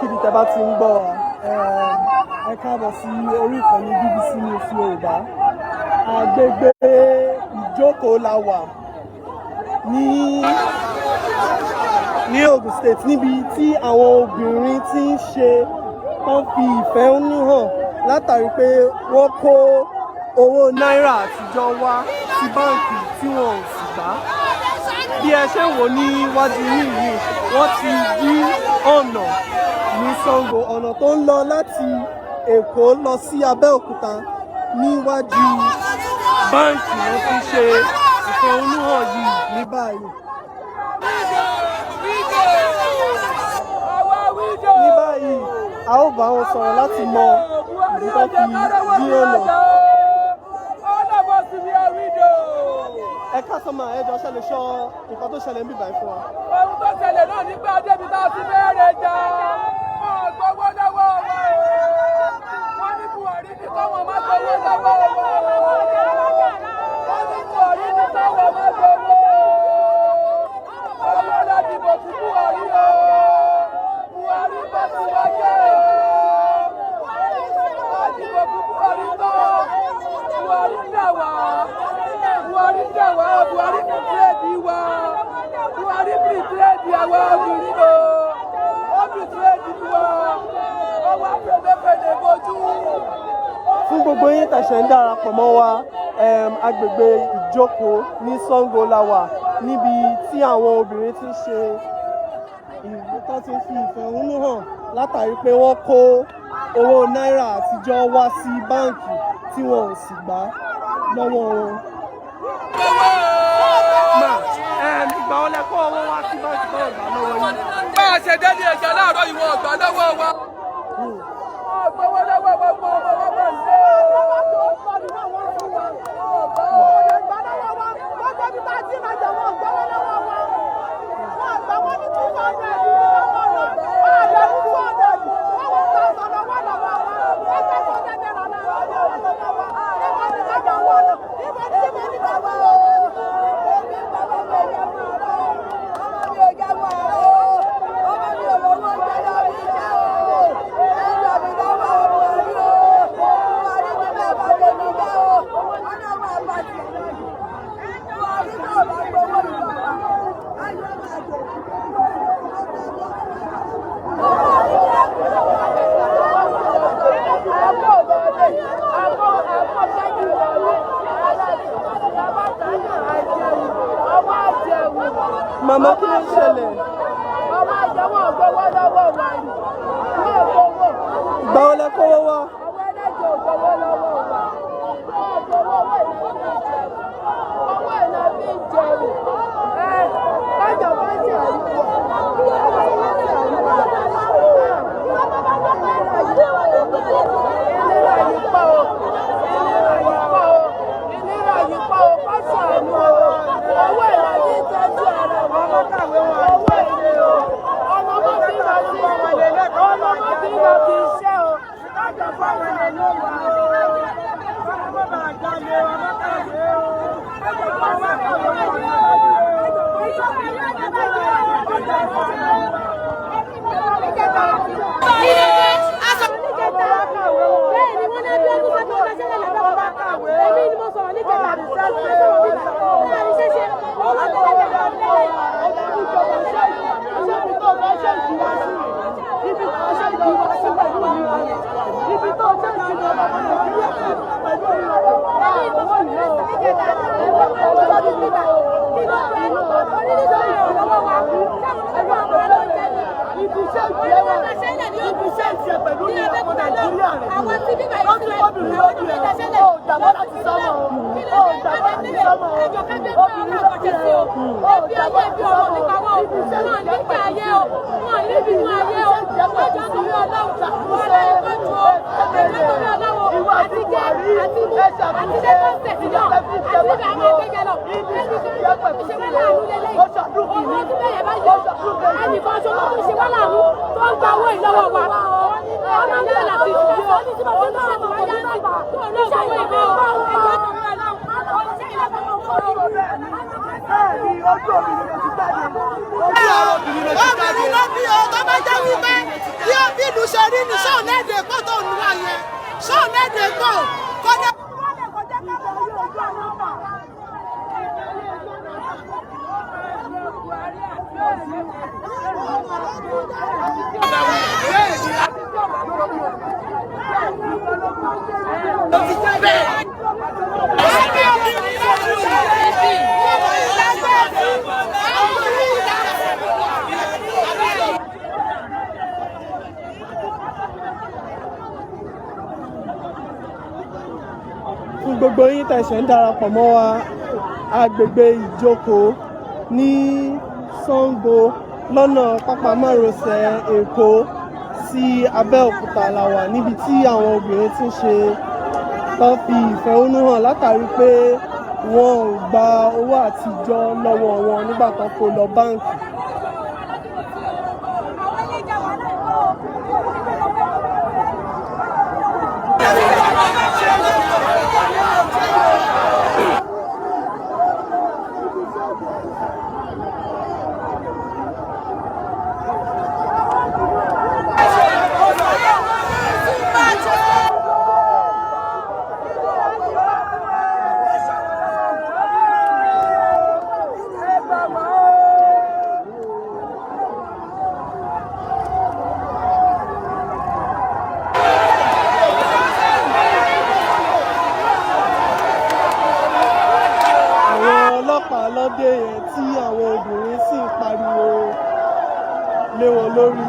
níbikíbi tẹ́ bá ti ń gbọ́ wa ẹ káàbọ̀ sí orí ìkànnì BBC News Yorùbá. Agbègbè Ìjókòó la wà ní Ogun State, níbi tí àwọn obìnrin ti ń ṣe wọ́n fi ìfẹ̀hónú hàn látàrí pé wọ́n kó owó náírà àtijọ́ wá sí báǹkì tí wọn ò sì gbà. Bí ẹ ṣe wò níwájú yìí wọ́n ti dí ọ̀nà ní Ṣàngó, ọ̀nà tó ń lọ láti Èkó lọ sí Abẹ́òkúta níwájú báǹkì wọ́n ti ṣe ìfẹ̀hónúhàn yìí ní báyìí. Ní báyìí a ó bá wọn sọ̀rọ̀ láti mọ ìdí tó fi dí ọ̀nà. Ẹ ká sọ́mà ẹjọ́ ṣẹlẹ̀ ṣọ́ nǹkan tó ṣẹlẹ̀ ń bíbá ẹ̀ fún wa. Ohun tó ṣẹlẹ̀ náà nígbà débi tá a ti bẹ̀rẹ̀ jà gbowó lọ́wọ́ wa wọ́n ní Buhari ní káwọn má gbowó lọ́wọ́ wa wọ́n ní Buhari ní káwọn má gbowó owó láti bò fún Buhari o Buhari bá ti wáyé láti bò fún Buhari tán Buhari dà wá Buhari dà wá Buhari ní tírèdì wa Buhari ní tírèdì àwa obìnrin o ó ní tírèdì wa ọwọ́ pẹ̀lẹ́pẹ̀lẹ́ bójú. Fún gbogbo yín tẹ̀sẹ̀ ń darapọ̀ mọ́ wa, agbègbè Ìjókòó ní Ṣàngó la wà níbi tí àwọn obìnrin ti ń ṣe tó ti ń fi ìfẹ̀hónú hàn látàrí pé wọ́n kó owó náírà àtijọ́ wá sí báǹkì tí wọn ò sì gbà lọ́wọ́ wọn. Ìgbà wo lẹ kó owó wá sí báǹkì tó ń gbà lọ́wọ́ yín? Bá a ṣe dé ní ẹja láàárọ̀ ìwọ ọ̀gbà lọ́wọ́ wa. Ọ̀gbọ́wọ́ lọ́wọ́ wa gbọ́ ọmọ wa bọ̀ ní. Màmá kí ló ń ṣẹlẹ̀? Ọmọ ìjọba ògbówó lọ́wọ́ wa ni. Ìgbà wo lẹ kówó wá? Àwọn ẹlẹ́jọ̀ ògbówó lọ́wọ́ wa. Owó ìná bí ń jẹrù. Ọjọ́ bá ṣe àríwọ̀. Ìnira yìí pọ̀ o. Ìnira yìí pọ̀ o. Fásitì àánú o. Owó ìná bí ń tẹ́jú ara wọn. Owó ìní o. Ọmọ bó ti lọ sí ọmọ bó ti lọ sí iṣẹ́ o. Lọ́jọ́ fáwọn ẹ̀yẹ ló wà o. Ọmọ bá jalè ọmọ kàwé o. Ọjọ́ fáwọn ẹ̀yẹ ló wà o. Obìnrin ló bí o tó bá jẹ́ wípé tí ó ṣe rí ni ṣé òlédè pọ̀ tó ń wá yẹn ṣé òlédè pọ̀ kọjá. Fún gbogbo yín tẹ̀sẹ̀ ń darapọ̀ mọ́ wa agbègbè ìjókòó ní Sango lọ́nà pápá márosẹ̀ Èkó sí Abẹ́òkúta la wà níbi tí àwọn obìnrin ti ń ṣe tán fi ìfẹ̀hónú hàn látàrí pé wọn ò gba owó àtijọ́ lọ́wọ́ wọn nígbà tán kó lọ báǹkì. Lọ́dẹ yẹn tí àwọn obìnrin sì ń pariwo lé wọn lórí.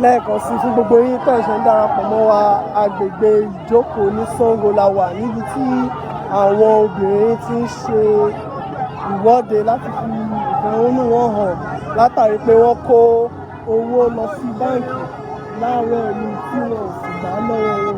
Lẹ́ẹ̀kan sí fún gbogbo yín tẹ̀sán darapọ̀ mọ́ wa agbègbè ìjókòó ní Sango la wà níbi tí àwọn obìnrin ti ń ṣe ìwọ́de láti fi ìfẹ̀hónú wọn hàn látàrí pé wọ́n kó owó lọ sí báǹkì láàárọ̀ yìí tí wọn ò sì gbà lọ́wọ́ wọn.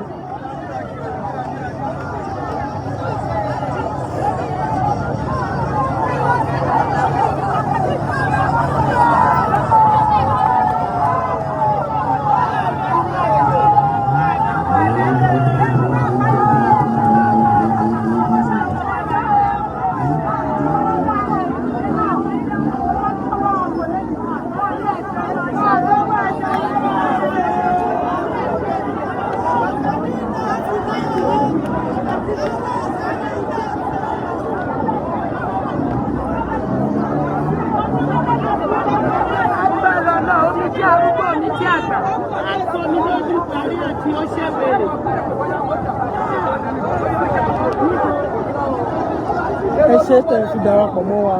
Ẹ ṣé tẹ́ fi darapọ̀ mọ́ wa.